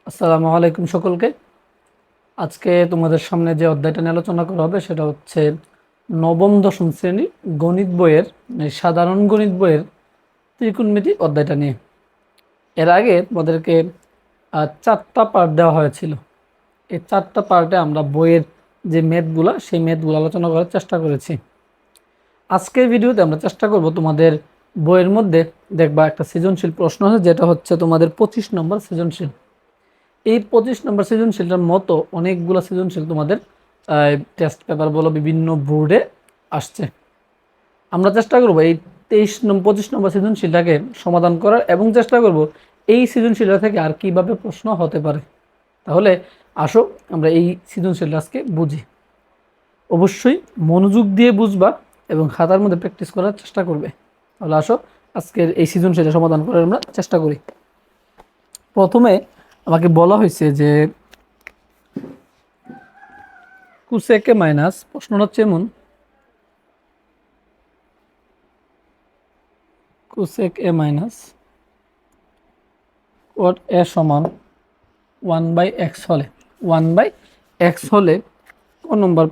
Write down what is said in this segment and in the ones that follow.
আসসালামু আলাইকুম সকলকে। আজকে তোমাদের সামনে যে অধ্যায়টা নিয়ে আলোচনা করা হবে সেটা হচ্ছে নবম দশম শ্রেণী গণিত বইয়ের সাধারণ গণিত বইয়ের ত্রিকোণমিতি অধ্যায়টা নিয়ে। এর আগে তোমাদেরকে 4টা পার্ট দেওয়া হয়েছিল। এই 4টা পার্টে আমরা বইয়ের যে ম্যাথগুলো সেই ম্যাথগুলো আলোচনা করার চেষ্টা করেছি। আজকের ভিডিওতে আমরা চেষ্টা করব তোমাদের বইয়ের মধ্যে দেখবা একটা সৃজনশীল প্রশ্ন আছে, যেটা হচ্ছে তোমাদের 25 নম্বর সৃজনশীল। এই 25 নম্বর সৃজনশীলটার মতো অনেকগুলো সৃজনশীল তোমাদের টেস্ট পেপার বলো বিভিন্ন বোর্ডে আসছে। আমরা চেষ্টা করব এই 25 নম্বর সৃজনশীলটাকে সমাধান করার এবং চেষ্টা করব এই সৃজনশীলটা থেকে আর কিভাবে প্রশ্ন হতে পারে। তাহলে আসো আমরা এই সৃজনশীলটা আজকে বুঝি। অবশ্যই মনোযোগ দিয়ে বুঝবা এবং খাতার মধ্যে প্র্যাকটিস করার চেষ্টা করবে। তাহলে আসো আজকের এই সৃজনশীলটা সমাধান করার আমরা চেষ্টা করি। প্রথমে আমাকে বলা হয়েছে যে কোসেক এ মাইনাস, প্রশ্নটা হচ্ছে এমন, cosec A minus cot A সমান 1/x হলে 1/x হলে কোন নম্বর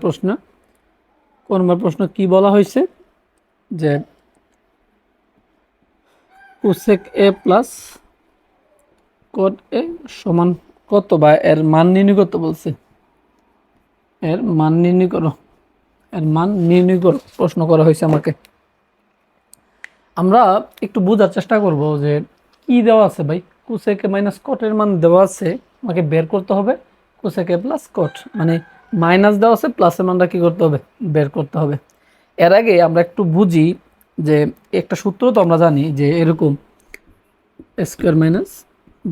প্রশ্ন কি বলা হয়েছে যে cosec A plus cot A সমান কত, বা এর মান নির্ণয় করতে বলছে। এর মান নির্ণয় করো, প্রশ্ন করা হয়েছে আমাকে। আমরা একটু বোঝার চেষ্টা করব যে কি দেওয়া আছে ভাই। কোসেক এ মাইনাস কটের মান দেওয়া আছে, আমাকে বের করতে হবে কোসেক এ প্লাস কট, মানে মাইনাস দেওয়া আছে, প্লাসের মানটা কি করতে হবে, বের করতে হবে। এর আগে আমরা একটু বুঝি যে একটা সূত্র তো আমরা জানি যে এরকম এ স্কোয়ার মাইনাস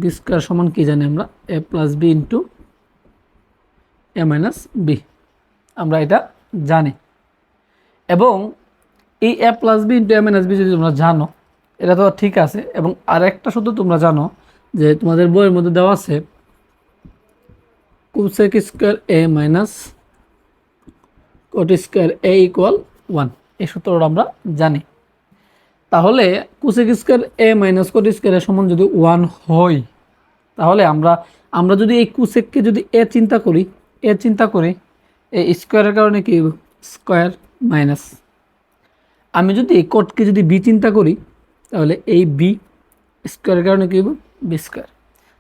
বি স্কোয়ার সমান কি জানি আমরা, এ plus B into A minus B, আমরা এটা জানি। এবং এই এ plus B into A minus B যদি তোমরা জানো, এটা তো ঠিক আছে। এবং আরেকটা সূত্র তোমরা জানো যে তোমাদের বইয়ের মধ্যে দেওয়া আছে কোসেক স্কোয়ার এ মাইনাস কট স্কোয়ার এ ইকুয়াল 1, এই সূত্রটা আমরা জানি। তাহলে কোসেক স্কোয়ার এ মাইনাস কট স্কোয়ার সমান যদি 1 হয়, তাহলে আমরা যদি এই কোসেককে যদি এ চিন্তা করি, এই স্কোয়ারের কারণে কি স্কোয়ার মাইনাস, আমি যদি এই কটকে যদি বি চিন্তা করি, তাহলে এই বি স্কোয়ারের কারণে কী হবে বি স্কোয়ার।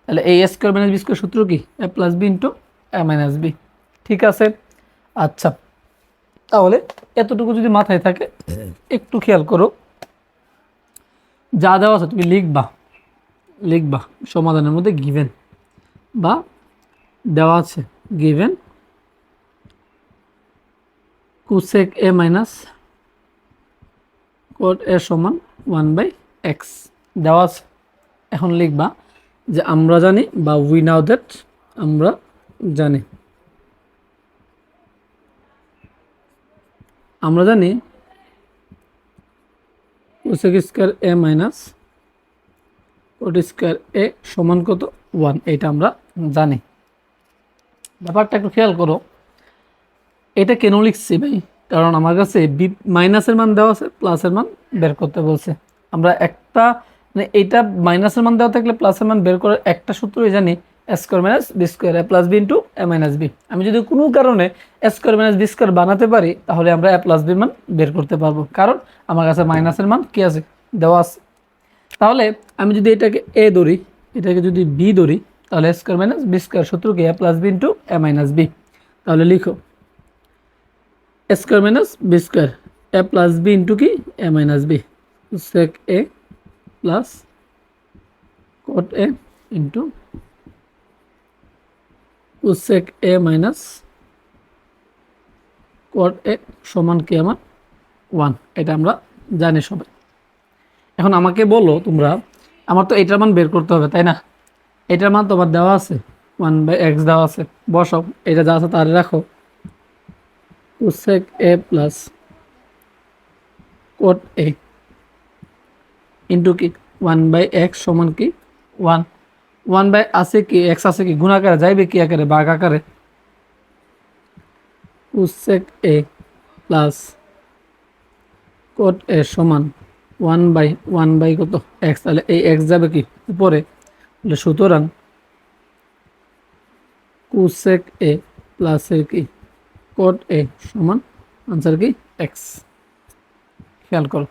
তাহলে এই A square minus B square সূত্র কি, A plus B into A minus B. ঠিক আছে, আচ্ছা। তাহলে এতটুকু যদি মাথায় থাকে, একটু খেয়াল করো, যা দেওয়া আছে তুমি লিখবা সমাধানের মধ্যে গিভেন বা দেওয়া আছে given cosec A minus cot A সমান 1/x দেওয়া আছে। এখন লিখবা যে আমরা জানি, বা উই নাও দ্যাট, আমরা জানি cosec square A minus caught square এ সমান কত 1, এটা আমরা জানি। ব্যাপারটা একটু খেয়াল করো, এটা কেন লিখছি ভাই, কারণ আমার কাছে বি মাইনাসের মান দেওয়া আছে, প্লাসের মান বের করতে বলছে। আমরা একটা মানে এইটা মাইনাসের মান দেওয়া থাকলে প্লাসের মান বের করার একটা সূত্রই জানি, এ square minus B square A plus B into A minus B. আমি যদি কোনো কারণে এ স্কোয়ার মাইনাস বি স্কোয়ার বানাতে পারি, তাহলে আমরা এ প্লাস বির মান বের করতে পারবো, কারণ আমার কাছে মাইনাসের মান কি আছে, দেওয়া আছে। তাহলে আমি যদি এটাকে এ ধরি, এটাকে যদি বি ধরি, তাহলে A square minus B square সূত্র কি, A plus B into A minus B. তাহলে লিখো A square minus B square A plus B into কি A minus B, sec A plus cot A into cosec A minus cot A সমান কি আমার 1, এটা আমরা জানি সবাই। এখন আমাকে বলো তোমরা, আমার তো এটার মান বের করতে হবে তাই না, এটার মান তোমার দেওয়া আছে 1/x দেওয়া আছে, বসাও, এটা যা আছে তার রাখো, cosec A plus cot A into কি 1/x সমান কি 1, 1 আছে কি এক্স আছে কি গুণাকারে যাইবে কি আকারে, ভাগ আকারে, cosec A plus cot A সমান 1/1 কত এক্স, তাহলে এই এক্স যাবে কি উপরে, সুতরাং কোসেক এ প্লাসের কি কট এ সমান আনসার কি এক্স। খেয়াল করো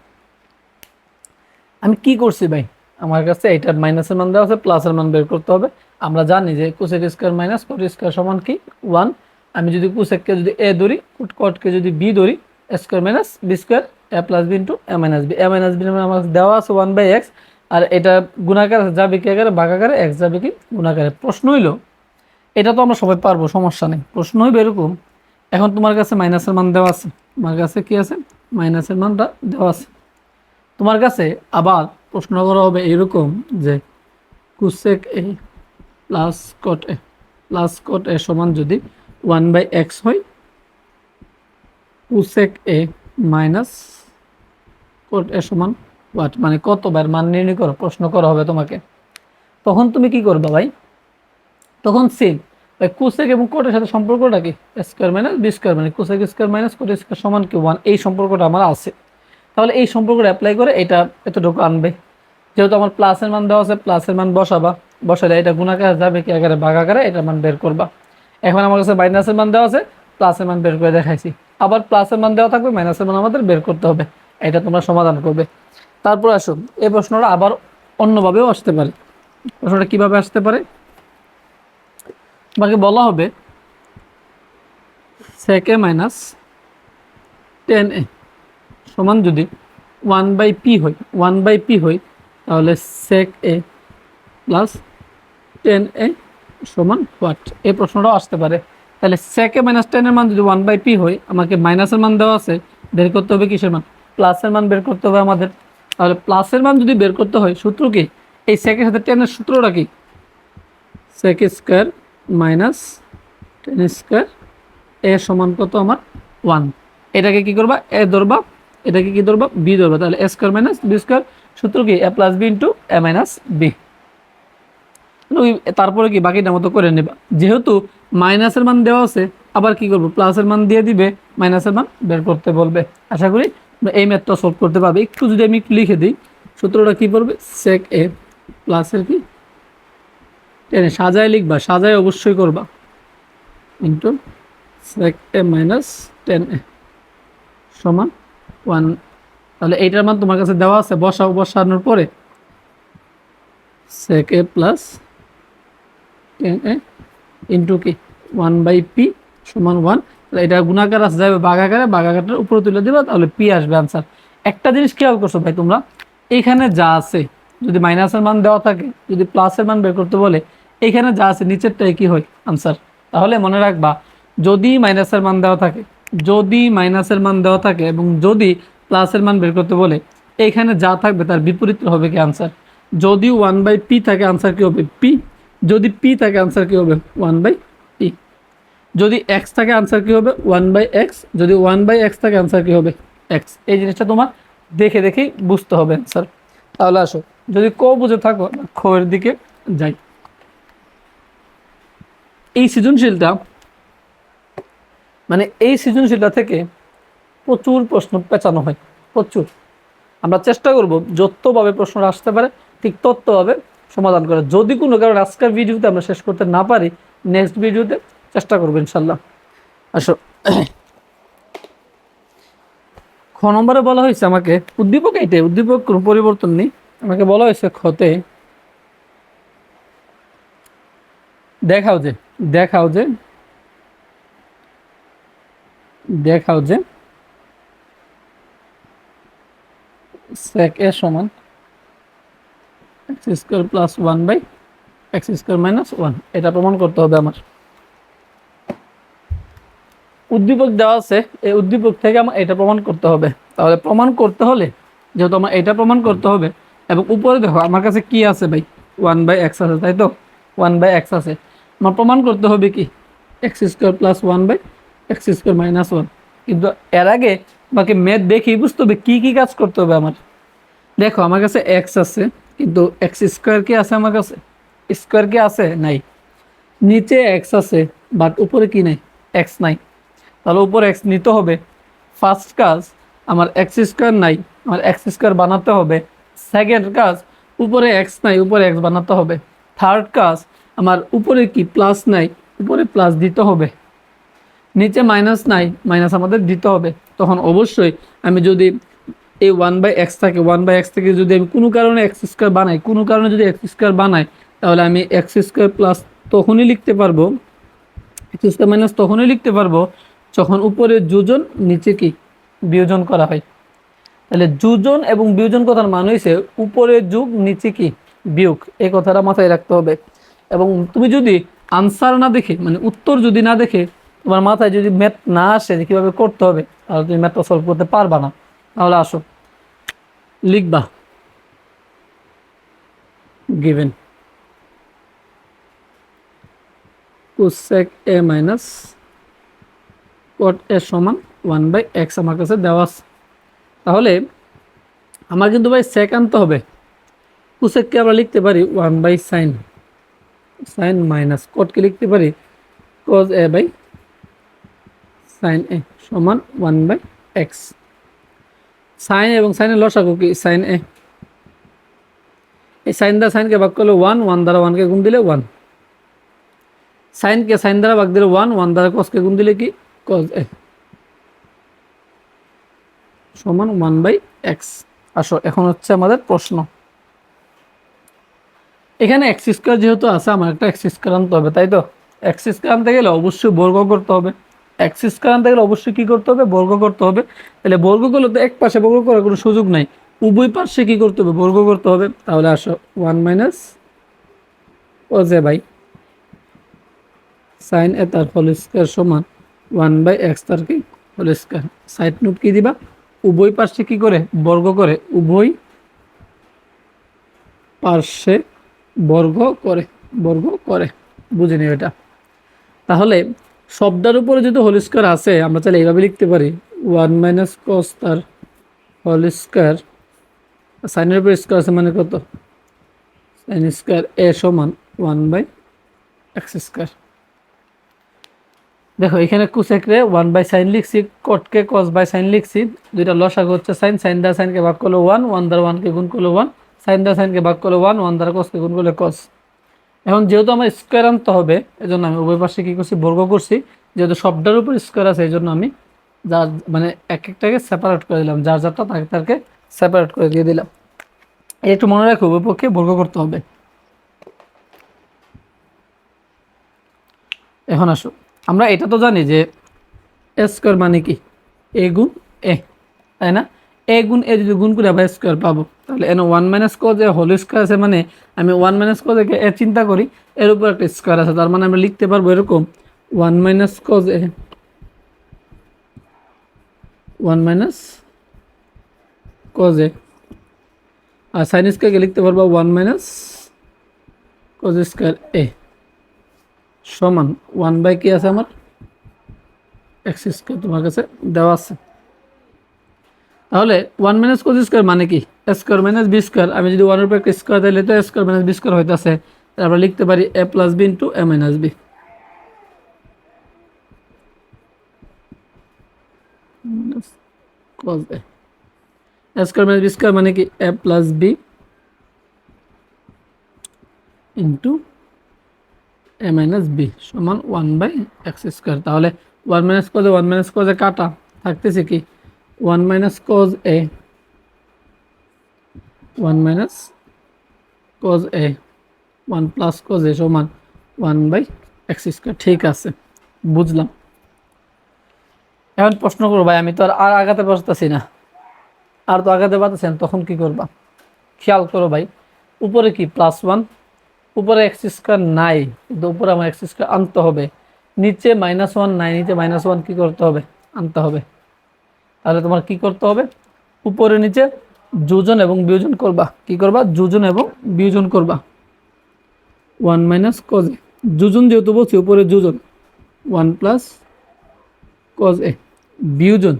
আমি কি করছি ভাই, আমার কাছে এটা মাইনাসের মান দেওয়া আছে, প্লাসের মান বের করতে হবে। আমরা জানি যে কোসেক স্কয়ার মাইনাস কট স্কয়ার সমান কি 1। আমি যদি কোসেককে যদি এ ধরি, কটকে যদি বি ধরি, square minus B square A plus B into A minus B. A minus B আমার দেওয়া আছে 1/x, আর এটা গুণাকার যাবে কি আকারে, ভাগাকারে, এক্স যাবে কি গুণাকারে। প্রশ্ন হইলো, এটা তো আমরা সবাই পারবো, সমস্যা নেই। প্রশ্ন হইবে এরকম, এখন তোমার কাছে মাইনাসের মান দেওয়া আছে, তোমার কাছে কি আছে, মাইনাসের মানটা দেওয়া আছে। তোমার কাছে আবার প্রশ্ন করা হবে এরকম যে cosec A plus cot A সমান যদি 1/x হয়, cosec A minus cot A সমান হোয়াট, মানে কতবার মান নির্ণয় করো, প্রশ্ন করা হবে তোমাকে। তখন তুমি কি করবে ভাই, তখন সেম ভাই কোসেক এবং কোটের সাথে সম্পর্কটা কি, স্কয়ার মাইনাস বি স্কয়ার, মানে cosec square minus coat square সমান কি 1, এই সম্পর্কটা আমার আছে। তাহলে এই সম্পর্কটা অ্যাপ্লাই করে এটা এতটুকু আনবে। যেহেতু আমার প্লাসের মান দেওয়া আছে, প্লাসের মান বসালে এটা গুণাকার যাবে কি আকারে, ভাগ আকারে, এটার মান বের করবা। এখন আমার কাছে মাইনাসের মান দেওয়া আছে, প্লাসের মান বের করে দেখাইছি। আবার প্লাসের মান দেওয়া থাকবে, মাইনাসের মান আমাদের বের করতে হবে। এটা তোমরা সমাধান করবে। তারপর আসো, এই প্রশ্নটা আবার অন্যভাবেও আসতে পারে। প্রশ্নটা কিভাবে আসতে পারে, তোমাকে বলা হবে sec a মাইনাস 10a সমান যদি 1/p হয়, 1/p হয়, তাহলে sec a প্লাস 10a সমান হোয়াট, এই প্রশ্নটাও আসতে পারে। তাহলে sec a মাইনাস 10 এর মান যদি 1/p হয়, আমাকে মাইনাসের মান দেওয়া আছে, বের করতে হবে কিসের মান, প্লাসের মান বের করতে হবে আমাদের। তাহলে প্লাসের মান যদি বের করতে হয়, সূত্র কি, এই sec এর সাথে 10 এর সূত্রটা কি, sec স্কয়ার মাইনাস 10 স্কয়ার এ সমান কত আমার 1। এটাকে কি করবা, এ ধরবা, এটাকে কি ধরবা, বি ধরবা। তাহলে এ স্কয়ার মাইনাস বি স্কয়ার, সূত্র কি A plus B into A minus B. তারপরে কি বাকিটা মতো করে নেবা। যেহেতু মাইনাসের মান দেওয়া আছে, আবার কি করবো, প্লাসের মান দিয়ে দিবে, মাইনাসের মান বের করতে বলবে। আশা করি এই ম্যাথটা সলভ করতে পারবে। একটু যদি আমি লিখে দিই, সূত্রটা কি পড়বে, sec a প্লাসের কি 10, সাজায় লিখবা, সাজায় অবশ্যই করবা, into sec a minus 10a সমান 1। তাহলে এইটার মান তোমার কাছে দেওয়া আছে, বসানোর পরে sec a plus 10a into কি 1/p সমান 1। তাহলে এটা গুণাকার আসে যাবে ভাগাকারের উপরে তুলে দেবা, তাহলে p আসবে আনসার। একটা জিনিস খেয়াল করছো ভাই তোমরা, এইখানে যা আছে, যদি মাইনাসের মান দেওয়া থাকে, যদি প্লাসের মান বের করতে বলে, এইখানে যা আছে নিচেরটাই কি হয় আনসার। তাহলে মনে রাখবা, যদি মাইনাসের মান দেওয়া থাকে, যদি মাইনাসের মান দেওয়া থাকে এবং যদি প্লাসের মান বের করতে বলে, এইখানে যা থাকবে তার বিপরীত হবে কি আনসার। যদি 1/p থাকে, আনসার কি হবে p। যদি p থাকে, আনসার কি হবে 1/p। যদি x থাকে, আনসার কি হবে 1/x। যদি 1/x থাকে, আনসার কি হবে x। এই জিনিসটা তোমার দেখে দেখেই বুঝতে হবে আনসার। তাহলে আসো, যদি ক বুঝে থাকো, খ এর দিকে যাই। এই সৃজনশীলটা, মানে এই সৃজনশীলটা থেকে প্রচুর প্রশ্ন পেঁচানো হয়, প্রচুর। আমরা চেষ্টা করব যতভাবে প্রশ্ন আসতে পারে ঠিক ততভাবে সমাধান করা। যদি কোনো কারণে আজকের ভিডিওতে আমরা শেষ করতে না পারি, নেক্সট ভিডিওতে চেষ্টা করবো ইনশাল্লাহ। আসো, খ নম্বরে বলা হয়েছে আমাকে, উদ্দীপক এইটাই, উদ্দীপক কোনো পরিবর্তন নেই। আমাকে বলা হয়েছে খতে দেখাও যে দেখাও যে দেখাও যে sec a সমান x square plus 1/x square minus 1, এটা প্রমাণ করতে হবে আমার। উদ্দীপক দেওয়া আছে, এই উদ্দীপক থেকে আমার এটা প্রমাণ করতে হবে। তাহলে প্রমাণ করতে হলে, যেহেতু আমার এটা প্রমাণ করতে হবে, এবং উপরে দেখো আমার কাছে কি আছে ভাই, 1/x আছে, তাই তো 1/x আছে। আমার প্রমাণ করতে হবে কি, x square plus 1/x square minus 1। কিন্তু এর আগে আমাকে ম্যাথ দেখেই বুঝতে হবে কি কি কাজ করতে হবে আমার। দেখো আমার কাছে x আছে, কিন্তু x স্কয়ার কি আছে আমার কাছে, স্কয়ার কি আছে, নাই। নিচে x আছে, বাট উপরে কি নাই, x নাই। তাহলে উপরে x নিতে হবে। ফার্স্ট কাজ, আমার x স্কয়ার নাই, আমার x স্কয়ার বানাতে হবে। সেকেন্ড কাজ, উপরে x নাই, উপরে x বানাতে হবে। থার্ড কাজ, আমার উপরে কি প্লাস নাই, উপরে প্লাস দিতে হবে, নিচে মাইনাস নাই, মাইনাস আমাদের দিতে হবে। তখন অবশ্যই আমি যদি এই 1/x থাকে, 1/x থেকে যদি আমি কোনো কারণে এক্স স্কোয়ার বানাই, কোনো কারণে যদি এক্স স্কোয়ার বানাই, তাহলে আমি এক্স স্কোয়ার প্লাস তখনই লিখতে পারবো, এক্স স্কোয়ার মাইনাস তখনই লিখতে পারবো যখন উপরে যোজন নিচে কি বিয়োজন করা হয়। তাহলে যোজন এবং বিয়োজন কথার মানে হয়েছে উপরে যোগ নিচে কি বিয়োগ, এই কথাটা মাথায় রাখতে হবে। এবং তুমি যদি আনসার না দেখে, মানে উত্তর যদি না দেখে তোমার মাথায় যদি ম্যাথ না আসে যে কীভাবে করতে হবে, তাহলে তুমি ম্যাথটা সলভ করতে পারবা না। তাহলে আসো লিখবা given cosec A minus cot A সমান 1/x আমার কাছে দেওয়া আছে। তাহলে আমার কিন্তু ভাই সেক আনতে হবে। কোসেককে আমরা লিখতে পারি 1/sin, সাইন মাইনাস কটকে লিখতে পারি cos a বাই সাইন এ সমান 1/x। সাইন এবং সাইনের লসাগু কি সাইন এ, এই সাইন দ্বারা সাইনকে ভাগ করলে 1, 1 দ্বারা 1কে গুণ দিলে 1, সাইনকে সাইন দ্বারা ভাগ দিলে 1, 1 দ্বারা কসকে গুণ দিলে কি cos a সমান 1/x। আসো এখন হচ্ছে আমাদের প্রশ্ন, এখানে এক্স স্কোয়ার যেহেতু আছে আমার একটা এক্স স্কোয়ার আনতে হবে, তাই তো? এক্স স্কোয়ার আনতে গেলে অবশ্যই বর্গ করতে হবে, এক্স স্কোয়ার আনতে গেলে অবশ্যই কী করতে হবে, বর্গ করতে হবে। তাহলে বর্গ করলে তো এক পাশে বর্গ করার কোনো সুযোগ নাই, উভয় পাশে কী করতে হবে, বর্গ করতে হবে। তাহলে আসো 1 minus cos a by sine A তার হোল স্কোয়ার সমান 1/x তার কি হোল স্কোয়ার। সাইড নোট কী দিবা, উভয় পাশে কী করে বর্গ করে, উভয় পার্শ্বে বর্গ করে, বর্গ করে, বুঝে নিও এটা। তাহলে শব্দের উপরে যদি হোল স্কোয়ার আছে আমরা চাইলে এইভাবে লিখতে পারি 1 মাইনাস কস তার হোল স্কোয়ার, সাইনের উপরে স্কোয়ার আছে মানে কত, সাইন স্কোয়ার এ সমান 1/x স্কোয়ার। দেখো এখানে কুসেকরে 1/sin লিখছি, কটকে cos বাই সাইন লিখছি, দুইটা লসাগু হচ্ছে সাইন, সাইন দ্বারা সাইনকে ভাগ করলে 1, 1 দ্বারা 1কে গুণ করলে 1, সাইন দ্বারা সাইনকে ভাগ করলে 1, 1 দ্বারা কসকে গুণ করলে কস। এখন যেহেতু আমার স্কোয়ার আনতে হবে, এই জন্য আমি উভয় পাশে কী করছি, বর্গ করছি। যেহেতু শব্দের উপর স্কোয়ার আছে এই জন্য আমি যার মানে এক একটাকে সেপারেট করে দিলাম, যার যারটা তাকে তাকে সেপারেট করে দিয়ে দিলাম। এই একটু মনে রাখো উভয় পক্ষে বর্গ করতে হবে। এখন আসো আমরা এটা তো জানি যে এ স্কোয়ার মানে কি এ গুণ এ, তাই না? এ গুণ এ যদি গুণ করে আবার স্কোয়ার পাবো, তাহলে n 1 minus cos A whole square আছে, মানে আমি 1 মাইনাস কজ এ চিন্তা করি, এর উপর একটা স্কোয়ার আছে, তার মানে আমরা লিখতে পারবো এরকম 1 minus cos A, 1 minus cos A, আর সাইন স্কোয়ারকে লিখতে পারবো 1 মাইনাস কজ স্কোয়ার এ সমান 1 বাই কি আছে আমার এক্স স্কোয়ার, তোমার কাছে দেওয়া আছে। তাহলে 1 মাইনাস কোস স্কোয়ার মানে কি স্কোয়ার মাইনাস বি স্কোয়ার, আমি যদি 1 এর উপর একটা স্কোয়ার দিলে তো স্কোয়ার মাইনাস বি স্কোয়ার হইতেছে, তারপর লিখতে পারি A plus B into A minus B. Cos A square minus B square মানে কি A plus B into A minus B সমান 1/x স্কোয়ার। তাহলে 1 মাইনাস কজে কাটা থাকতেছে কি 1 minus cos A, 1 minus cos A, 1 plus cos এ সমান 1/x square. ঠিক আছে, বুঝলাম। এখন প্রশ্ন করবো ভাই আমি তো আর আগাতে পারতেছি না, আর তো আগাতে পারতেছেন, তখন কি করবা? খেয়াল করো ভাই, উপরে কি +1, উপরে এক্স স্কোয়ার নাই, কিন্তু উপরে আমার এক্স স্কোয়ার আনতে হবে, নিচে -1 নাই, নিচে -1 কি করতে হবে, আনতে হবে। তাহলে তোমার কি করতে হবে, উপরে নিচে যোজন এবং বিয়োজন করবা, কি করবা, যোজন এবং বিয়োজন করবা। 1 মাইনাস কজ এ, যোজন যেহেতু বলছি উপরে যোজন 1 প্লাস কজ এ, বিয়োজন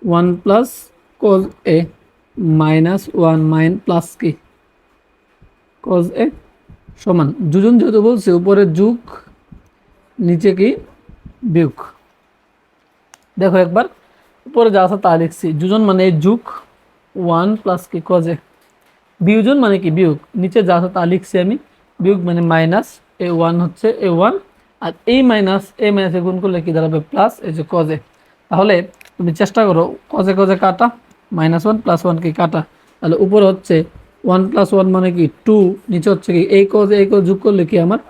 1 plus cos A -1 mine plus কি কজ এ সমান, যোজন যেহেতু বলছে উপরে যোগ নিচে কি বিয়োগ। দেখো একবার উপরে যা আছে তা লিখছি, যোজন মানে যোগ 1 প্লাস কি কজ এ, বিয়োজন মানে কি বিয়োগ, নিচে যা আছে তা লিখছি আমি, বিয়োগ মানে মাইনাস এ 1 হচ্ছে এ 1, আর এই মাইনাসে গুণ করলে কি দাঁড়াবে প্লাস এই যে কজে। তাহলে তুমি চেষ্টা করো কজে কজে কাটা, -1 + 1 কি কাটা, তাহলে উপরে হচ্ছে 1 + 1 মানে কি 2, নিচে হচ্ছে কি এই কজ যোগ করলে কি আমার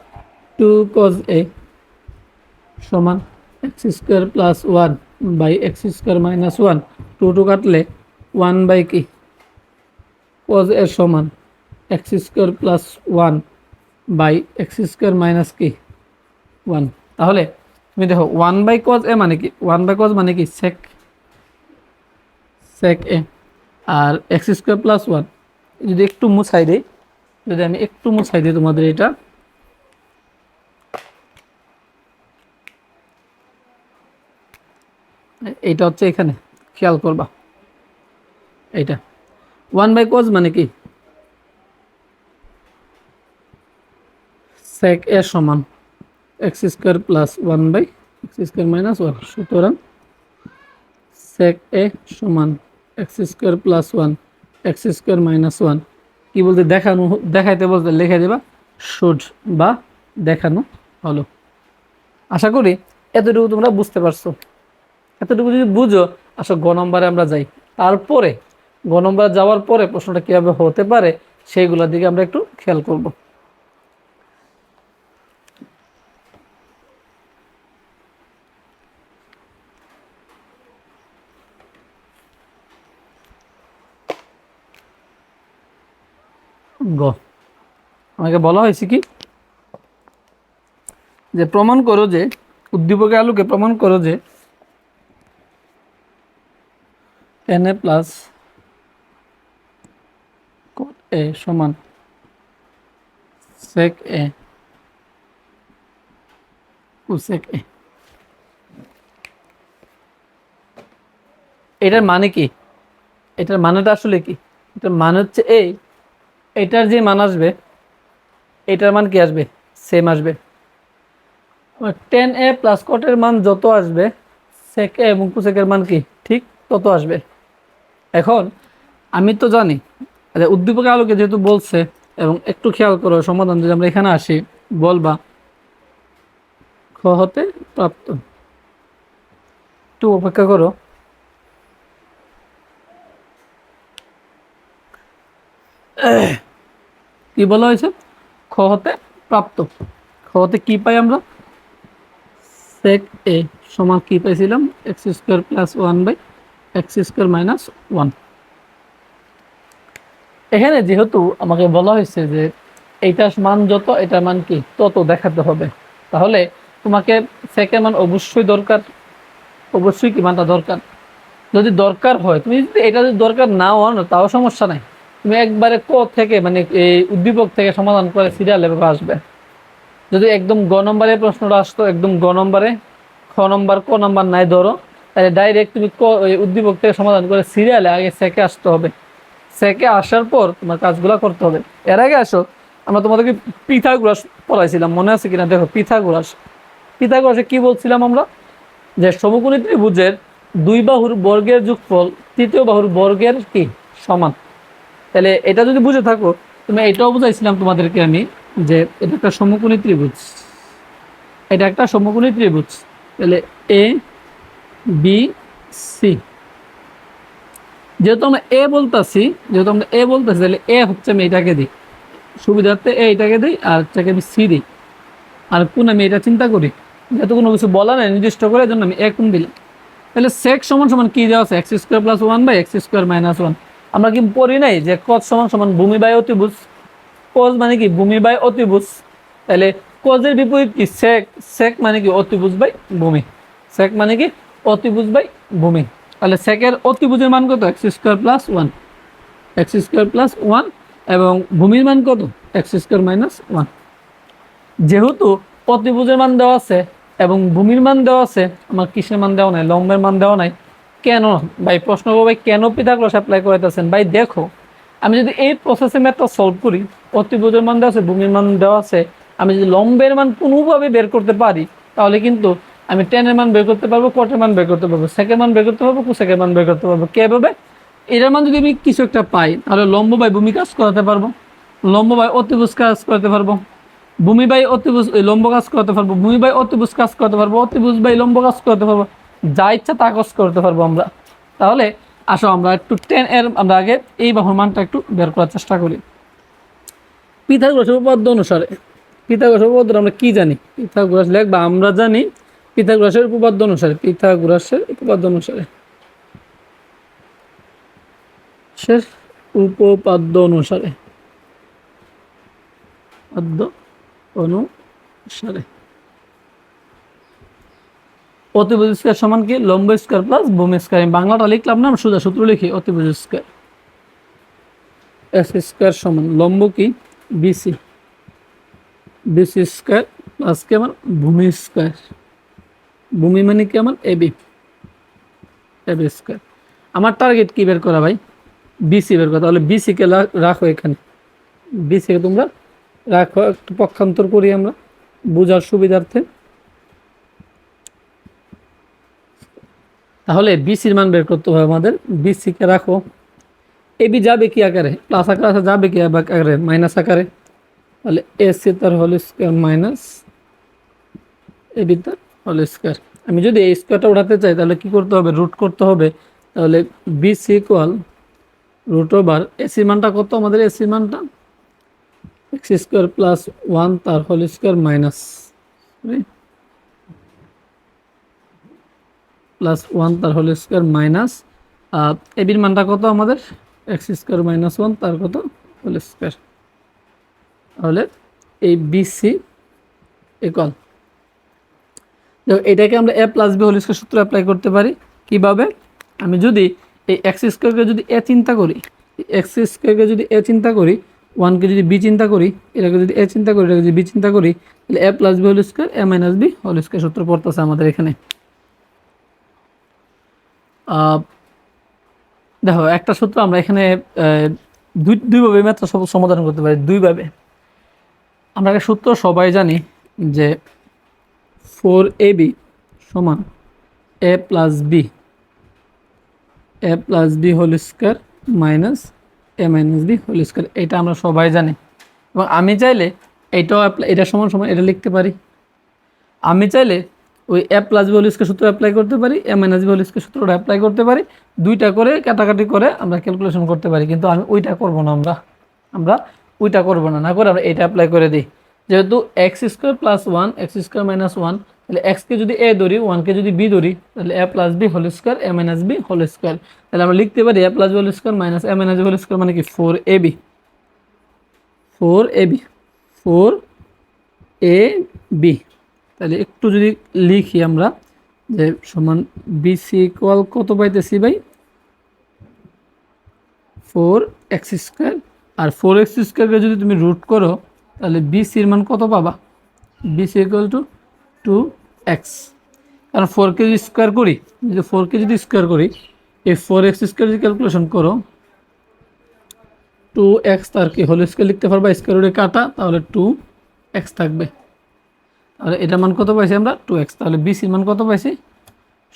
2 cos a সমান x² + 1 বাই x² - 1, 2 কাটলে 1 বাই কি cos a সমান x² + 1 বাই x² মাইনাস কি 1। তাহলে তুমি দেখো 1 বাই cos a মানে কি, 1 বাই cos মানে কি sec a, আর x² + 1 যদি একটু মুছাই দিই, যদি আমি একটু মুছাই দিই তোমাদের এইটা হচ্ছে এখানে খেয়াল করবা, এইটা 1 বাই cos মানে কি sec a সমান x² + 1 বাই x² - 1, সুতরাং sec a সমান x² + 1 x² - 1 কি বলতে দেখাইতে বলতে লিখে দেবা শুড বা দেখানো হলো। আশা করি এতটুকু তোমরা বুঝতে পারছো। এতটুকু যদি বুঝো, আসো গ নম্বরে আমরা যাই। তারপরে গ নম্বরে যাওয়ার পরে প্রশ্নটা কীভাবে হতে পারে সেইগুলোর দিকে আমরা একটু খেয়াল করব। গ আমাকে বলা হয়েছে কি যে প্রমাণ করো যে উদ্দীপকের আলোকে প্রমাণ করো যে na প্লাস cot a সমান sec a cosec a। এটার মানে কি, এটার মানেটা আসলে কি, এটার মানে হচ্ছে এটার যে মান আসবে এটার মান কি আসবে সেম আসবে। tan a প্লাস cot এর মান যত আসবে sec a এবং cosec এর মান কি ঠিক তত আসবে। এখন আমি তো জানি উদ্দীপকের আলোকে যেহেতু বলছে, এবং একটু খেয়াল করো সমাধান যদি আমরা এখানে আসি, বলবা খ হতে প্রাপ্ত, একটু অপেক্ষা করো। কি বলা হয়েছে, খ হতে প্রাপ্ত, খ হতে কি পাই আমরা sec a সমান কি পাইছিলাম x² + 1 বাই x² - 1। এখানে যেহেতু আমাকে বলা হয়েছে যে এইটার মান যত এটার মান কি তত দেখাতে হবে, তাহলে তোমাকে সেকের মান অবশ্যই দরকার, অবশ্যই কি মানটা দরকার। যদি দরকার হয়, তুমি যদি এটা যদি দরকার নাও হয় না তাও সমস্যা নাই, তুমি একবারে ক থেকে মানে এই উদ্দীপক থেকে সমাধান করে সিরিয়াল এভাবে আসবে। যদি একদম গ নম্বরের প্রশ্নটা আসতো, একদম গ নম্বরে খ নম্বর ক নম্বর নাই ধরো, তাহলে ডাইরেক্ট তুমি উদ্দীপক থেকে সমাধান করে সিরিয়ালে আগে সেকে আসতে হবে। সেকে আসার পর তোমার কাজগুলো করতে হবে। এর আগে আসো আমরা তোমাদেরকে পিথাগোরাস পড়াইছিলাম, মনে আছে কিনা দেখো। পিথাগোরাসে কি বলছিলাম আমরা, যে সমকোণী ত্রিভুজের দুই বাহুর বর্গের যোগফল তৃতীয় বাহুর বর্গের কি সমান। তাহলে এটা যদি বুঝে থাকো, তুমি এটাও বুঝাইছিলাম তোমাদেরকে আমি যে এটা একটা সমকোণী ত্রিভুজ, এটা একটা সমকোণী ত্রিভুজ। তাহলে এ বি সি, যেহেতু আমরা এ বলতেছি তাহলে এ হচ্ছে আমি এটাকে দিই, সুবিধার্থে এটাকে দিই আর এটাকে আমি সি দিই। আর কোন আমি এটা চিন্তা করি, যেহেতু কোনো কিছু বলা নাই নির্দিষ্ট করে, জন্য আমি কোন দিলাম। তাহলে সেক সমান সমান কি দেওয়া আছে x² + 1 বাই x² - 1। আমরা কি পড়ি নাই যে cos সমান সমান ভূমি বাই অতিভুজ, cos মানে কি ভূমি বাই অতিভুজ। তাহলে cos এর বিপরীত কি sec মানে কি অতিভুজ বাই ভূমি, sec মানে কি অতিভুজ বাই ভূমি। তাহলে সেকের অতিভুজের মান কত x² + 1, x² + 1, এবং ভূমির মান কত x² - 1। যেহেতু অতিভুজের মান দেওয়া আছে এবং ভূমির মান দেওয়া আছে, আমার কিসের মান দেওয়া নাই, লম্বের মান দেওয়া নাই কেন ভাই? প্রশ্ন করবো ভাই কেন পিথাগোরাস অ্যাপ্লাই করাইতেছেন ভাই? দেখো আমি যদি এই প্রসেসে ম্যাথটা সলভ করি, অতিভুজের মান দেওয়া আছে, ভূমির মান দেওয়া আছে, আমি যদি লম্বের মান কোনোভাবে বের করতে পারি, তাহলে কিন্তু আমি টেনের মান বের করতে পারবো, কটের মান বের করতে পারবো, সেকের মান বের করতে পারবো, কোসেকের মান বের করতে পারবো। কিভাবে? এটার মান যদি আমি কিছু একটা পাই, তাহলে লম্ব বাই ভূমি কাজ করাতে পারবো, লম্ব বাই অতিভুজ কাজ করতে পারবো, ভূমি বাই অতিভুজ লম্ব কাজ করতে পারবো, ভূমি বাই অতিভুজ কাজ করতে পারবো, অতিভুজ বাই লম্ব কাজ করতে পারবো, যা ইচ্ছা তা কাজ করতে পারবো আমরা। তাহলে আসো আমরা একটু টেন এর আমরা আগে এই বাহুর মানটা একটু বের করার চেষ্টা করি। পিথাগোরাসের উপপাদ্য অনুসারে, পিথাগোরাসের উপপাদ্য আমরা কি জানি? পিথাগোরাস লিখবা, আমরা জানি পিথাগোরাসের উপপাদ্য অনুসারে, পিথাগোরাসের উপপাদ্য অনুসারে, শেষ উপপাদ্য অনুসারে, পাদ্য অনুসারে অতিভুজ স্কয়ার সমান কি? লম্ব স্কয়ার প্লাস ভূমি স্কয়ার। আমি বাংলাটা লিখলাম না, আমরা সোজা সূত্র লিখি। অতিভুজ স্কয়ার এক্স স্কয়ার সমান লম্ব কি? বিসি, বিসি স্কয়ার প্লাস কি আমার ভূমি স্কয়ার, ভূমি মানে কি আমার এবি, এবি স্কয়ার। আমার টার্গেট কি বের করা ভাই? বিসি বের করা। তাহলে বিসি কে রাখো এখানে, বিসি কে তোমরা রাখো, একটু পক্ষান্তর করি আমরা বোঝার সুবিধার্থে। তাহলে বিসির মান বের করতে হবে আমাদের। বিসি কে রাখো, এবি যাবে কি আকারে? প্লাস আকারে যাবে কি আকারে? মাইনাস আকারে। তাহলে এসি তার হোল স্কয়ার মাইনাস এবি তার হোল স্কয়ার। আমি যদি এই স্কয়ারটা উঠাতে চাই তাহলে কি করতে হবে? রুট করতে হবে। তাহলে বিসি ইকুয়াল রুট ওভার এসির মানটা কত আমাদের? এসির মানটা এক্স স্কয়ার প্লাস 1 তার হোল স্কয়ার মাইনাস প্লাস 1 তার হোল স্কয়ার মাইনাস এবির মানটা কত আমাদের? এক্স স্কয়ার মাইনাস 1 তার কত হোল স্কয়ার। তাহলে এই বিসি ইকুয়াল, এটাকে আমরা এ প্লাস বি হোল স্কয়ার সূত্র অ্যাপ্লাই করতে পারি। কিভাবে? আমি যদি এই এক্স স্কয়ারকে যদি এ চিন্তা করি, এক্স স্কয়ারকে যদি এ চিন্তা করি, 1কে যদি বি চিন্তা করি, এটাকে যদি এ চিন্তা করি, এটাকে যদি বি চিন্তা করি, তাহলে A plus B whole square A minus B whole square সূত্র পড়তেছে আমাদের এখানে। দেখো একটা সূত্র আমরা এখানে দুইভাবে মাত্র সমাধান করতে পারি, দুইভাবে। আমরা একটা সূত্র সবাই জানি যে 4ab সমান A plus B, A plus B whole square minus A minus B whole square. এটা আমরা সবাই জানি এবং আমি চাইলে এইটাও এটা সমান সমান এটা লিখতে পারি। আমি চাইলে ওই এ প্লাস বি হোল স্কয়ার সূত্র অ্যাপ্লাই করতে পারি, এ মাইনাস বি হোল স্কয়ার সূত্রটা অ্যাপ্লাই করতে পারি। দুইটা করে কাটাকাটি করে আমরা ক্যালকুলেশন করতে পারি, কিন্তু আমি ওইটা করব না। আমরা ওইটা করব না, না করে আমরা এটা অ্যাপ্লাই করে দিই। যেহেতু x square plus 1 x square minus 1, তাহলে এক্সকে যদি এ ধরি, 1কে যদি বি ধরি, তাহলে A plus B whole square A minus B whole square. তাহলে আমরা লিখতে পারি A plus B whole square minus A minus B whole square মানে কি 4ab, 4ab, 4ab। তাহলে একটু যদি লিখি আমরা যে সমান বিসি ইকুয়াল কত পাইতেছি ভাই? 4x square. আর 4x স্কয়ারকে যদি তুমি রুট করো তাহলে বিসির মান কত পাবা? B C equal to 2x। কারণ 4কে যদি স্কোয়ার করি, যদি 4কে যদি স্কোয়ার করি, এই 4x স্কোয়ার যদি ক্যালকুলেশন করো, 2x তার কি হোল স্কোয়ার লিখতে পারবা, স্কোয়ার রুটে কাটা, তাহলে 2x থাকবে। তাহলে এটার মান কত পাইছি আমরা? 2x। তাহলে বিসির মান কত পাইছি?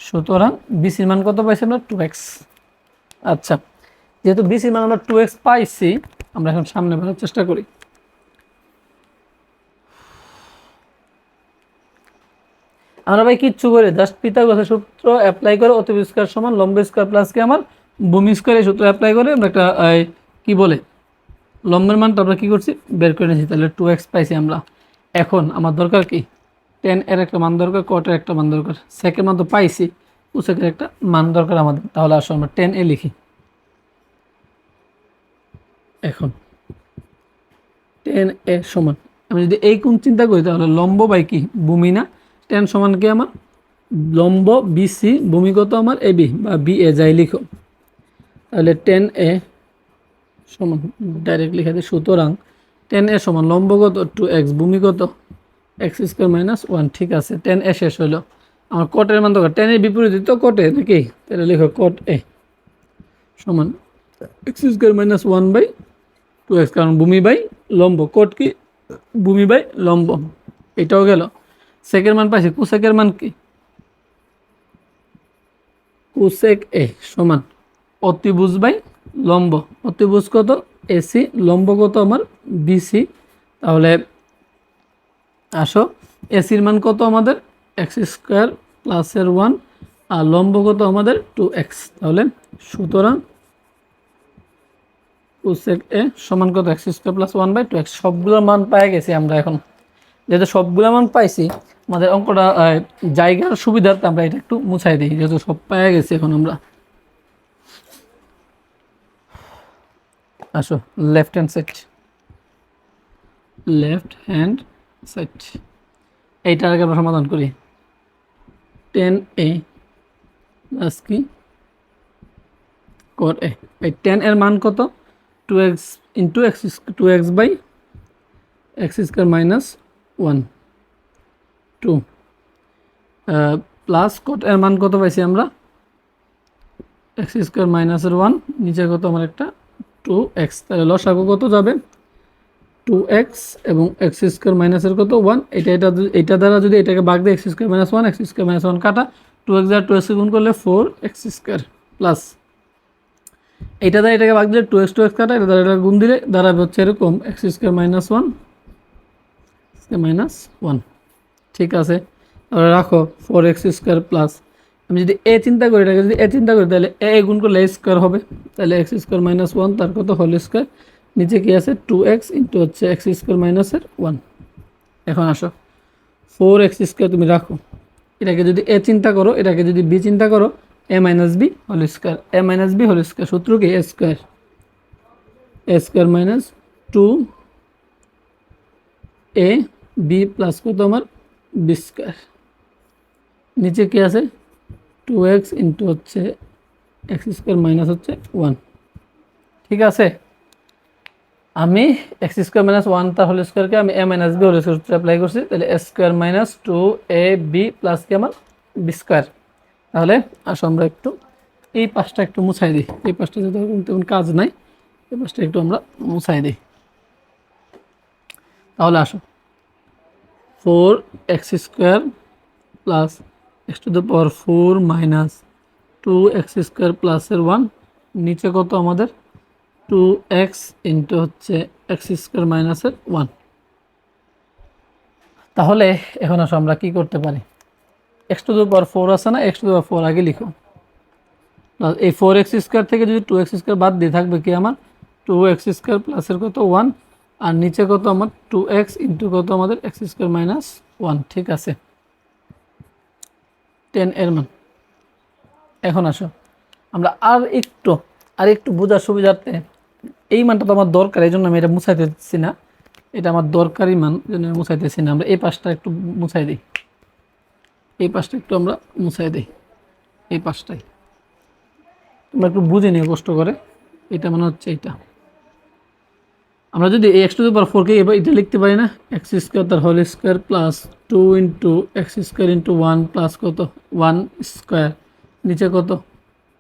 সুতরাং বিসির মান কত পাইছি আমরা? 2x। আচ্ছা, যেহেতু বিসির মান আমরা 2x পাইছি, আমরা এখন সামনে বাড়ার চেষ্টা করি। আমরা ভাই কিচ্ছু করে জাস্ট পিথাগোরাসের সূত্র অ্যাপ্লাই করে অতিভুজ স্কয়ার সমান লম্ব স্কয়ার প্লাস কি আমার ভূমি স্কয়ার, এই সূত্র অ্যাপ্লাই করে আমরা একটা কি বলে লম্বের মানটা আমরা কী করছি? বের করে নিয়েছি। তাহলে 2x পাইছি আমরা। এখন আমার দরকার কি? tan এর একটা মান দরকার, cot এর একটা মান দরকার। সেকের মান তো পাইছি, কোসেকের একটা মান দরকার আমাদের। তাহলে আসো আমরা tan a লিখি। এখন tan a সমান, আমি যদি এই কোণ চিন্তা করি তাহলে লম্ব বাই কি? ভূমি না? tan সমান কি আমার? লম্ব বিসি, ভূমি কত আমার? এবি বা বি এ যাই লিখো। তাহলে tan a সমান ডাইরেক্ট লিখে দিই। সুতরাং tan a সমান লম্ব কত? 2x, ভূমি কত? x square minus 1। ঠিক আছে, tan a শেষ হলো। আমার cot এর মান দরকার, tan এর বিপরীত তো cot a নাকি? তাহলে লিখো cot a সমান x square minus 1 by 2x, কারণ ভূমি বাই লম্ব, cot কি? ভূমি বাই লম্ব। এটাও গেল। সেকের মান পাইছি, কোসেকের মান কি? কোসেক a সমান অতিভুজ বাই লম্ব। অতিভুজ কত? এসি, লম্ব কত আমার? বিসি। তাহলে আসো এসির মান কত আমাদের এক্স স্কোয়ার প্লাসের 1 আর লম্ব কত আমাদের 2x। তাহলে সুতরাং কোসেক এ সমান কত এক্স স্কোয়ার প্লাস 1/2x। সবগুলোর মান পেয়ে গেছি আমরা এখন। যেহেতু সবগুলো মান পাইছি আমাদের অঙ্কটা জায়গার সুবিধার্থে আমরা এটা একটু মুছাই দিই, যেহেতু সব পেয়ে গেছি এখন আমরা। আসো left hand side, left hand side এইটার আগে আমরা সমাধান করি। 10a প্লাস কি cot a, এই 10 এর মান কত 2x into x 2x by x square minus 1 2 plus cot এর মান কত পাইছি আমরা এক্স স্কোয়ার মাইনাসের 1, নিচে কত আমার একটা 2x। তাহলে লসাগু কত যাবে 2x এবং এক্স স্কোয়ার মাইনাসের কত 1। এটা দ্বারা যদি এটাকে ভাগ দেয় x square minus 1, x square minus 1 কাটা 2x আর 2x গুণ করলে 4x স্কোয়ার প্লাস এটা দ্বারা এটাকে ভাগ দিলে 2x কাটা, এটা দ্বারা এটা গুণ দিলে দাঁড়াবে হচ্ছে এরকম এক্স স্কোয়ার মাইনাস 1 মাইনাস 1। ঠিক আছে, তাহলে রাখো 4x স্কোয়ার প্লাস আমি যদি এ চিন্তা করি, এটাকে যদি এ চিন্তা করি তাহলে এ গুণ করলে এ স্কোয়ার হবে। তাহলে এক্স স্কোয়ার মাইনাস 1 তার কত হোল স্কোয়ার, নিচে কি আছে 2x ইন্টু হচ্ছে এক্স স্কোয়ার মাইনাসের 1। এখন আসো 4x স্কোয়ার তুমি রাখো, এটাকে যদি এ চিন্তা করো, এটাকে যদি বি চিন্তা করো, এ মাইনাস বি হোল স্কোয়ার, এ মাইনাস বি হোল স্কোয়ার সূত্র কি এ square minus 2 A B plus কত আমার বি স্কোয়ার, নিচে কি আছে 2x ইন্টু হচ্ছে এক্স স্কোয়ার মাইনাস হচ্ছে 1। ঠিক আছে, আমি এক্স স্কোয়ার মাইনাস 1 তার হোল স্কোয়ারকে আমি A minus B whole square apply করছি। তাহলে A square minus 2ab plus কি আমার বি স্কোয়ার। তাহলে আসো আমরা একটু এই পাশটা একটু মুছাই দিই, এই পাশটা যেহেতু তেমন কাজ নাই, এই পাশটা একটু আমরা মুছাই দিই। তাহলে আসো 4x square plus x to the power 4 minus 2x square প্লাসের 1, নিচে কত আমাদের 2x ইন্টু হচ্ছে এক্স স্কোয়ার মাইনাসের 1। তাহলে এখন আসো আমরা কি করতে পারি, এক্স টু দ্য পাওয়ার 4 আছে না, এক্স টু দ্য পাওয়ার 4 আগে লিখো, এই 4x স্কোয়ার থেকে যদি 2x স্কোয়ার বাদ দিয়ে থাকবে কি আমার 2x স্কোয়ার প্লাসের কত 1 আর নিচে কত আমার 2x ইন্টু কত আমাদের এক্স স্কোয়ার মাইনাস 1। ঠিক আছে, 10 এর মান। এখন আসো আমরা আর একটু বোঝার সুবিধার্থে, এই মানটা তো আমার দরকার, এই জন্য আমি এটা মুছাইতে দিচ্ছি না, এটা আমার দরকারি মান জন্য মুছাইতেছি না। আমরা এই পাশটা একটু মুছাই দিই, এই পাশটা একটু আমরা মুছাই দিই, এই পাশটাই তোমরা একটু বুঝে নিও কষ্ট করে। এটা মানে হচ্ছে এইটা, আমরা যদি এই এক্স টু দি পাওয়ার 4কে এবার এটা লিখতে পারি না, এক্স স্কোয়ার তার whole square plus 2 into x square into 1 plus কত 1 স্কোয়ার, নিচে কত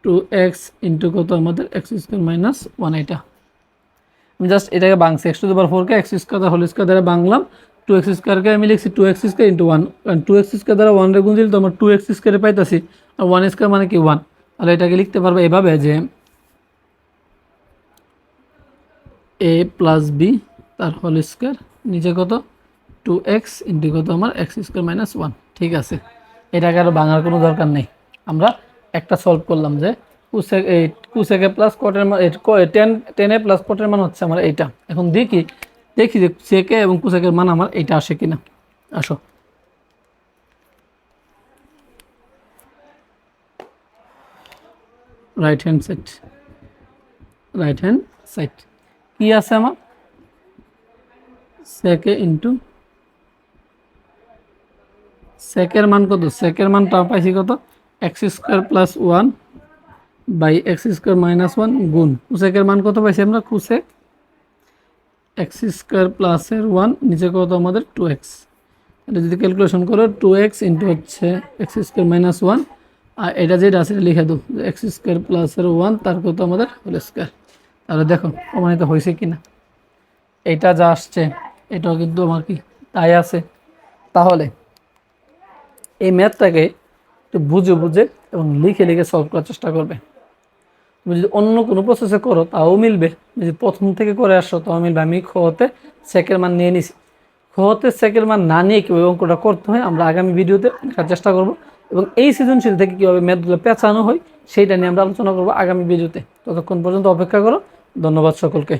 2x ইন্টু কত আমাদের এক্স স্কোয়ার মাইনাস 1। এটা আমি জাস্ট এটাকে বাংছি, এক্স টু দি পাওয়ার 4কে এক্স স্কোয়ার তার হোল স্কোয়ার দ্বারা বাংলাম, 2x স্কোয়ারকে আমি লিখছি 2x স্কোয়ার ইন্টু 1, কারণ 2x স্কোয়ার দ্বারা 1 রে গুণ দিলে তো আমার 2x স্কোয়ারে পাইতাছি, আর 1 স্কোয়ার মানে কি 1। তাহলে এটাকে লিখতে পারবো এভাবে যে a প্লাস বি তার হোল স্কোয়ার, নিচে কত 2x ইন্টু কত আমার এক্স স্কোয়ার মাইনাস 1। ঠিক আছে, এটাকে আর ভাঙার কোনো দরকার নেই, আমরা একটা সলভ করলাম যে কুসেকে প্লাস কটের মান 10a প্লাস কটের মান হচ্ছে আমার এইটা। এখন দেখি যে সেকে এবং কুসেকের মান আমার এইটা আসে কিনা। আসো রাইট হ্যান্ড সাইড কি আছে আমার সেকে ইন্টু সেকের মান কত, সেকের মানটা পাইছি কত x square plus 1 by x square minus 1 গুণ কুসেকের মান কত পাইছি আমরা, কুসেক এক্স স্কোয়ার প্লাসের 1 নিচে কত আমাদের 2x। এটা যদি ক্যালকুলেশন করো 2x ইন্টু হচ্ছে এক্স স্কোয়ার মাইনাস 1, আর এটা যেটা আছে লিখে দেবো এক্স স্কোয়ার প্লাসের 1 তার কত আমাদের হোল স্কোয়ার। তাহলে দেখো প্রমাণিত হয়েছে কিনা, এইটা যা আসছে এটাও কিন্তু আমার কি তাই আছে। তাহলে এই ম্যাথটাকে একটু বুঝে এবং লিখে সলভ করার চেষ্টা করবে। তুমি যদি অন্য কোনো প্রসেসে করো তাও মিলবে, যদি প্রথম থেকে করে আসো তাও মিলবে। আমি খতে সেকের মান নিয়ে নিছি, খ হতে সেকের মান না নিয়ে কীভাবে অঙ্কটা করতে হয় আমরা আগামী ভিডিওতে দেখার চেষ্টা করব, এবং এই সৃজনশীল থেকে কীভাবে ম্যাথগুলো পেঁচানো হয় সেইটা নিয়ে আমরা আলোচনা করব আগামী ভিডিওতে। ততক্ষণ পর্যন্ত অপেক্ষা করো। ধন্যবাদ সকলকে।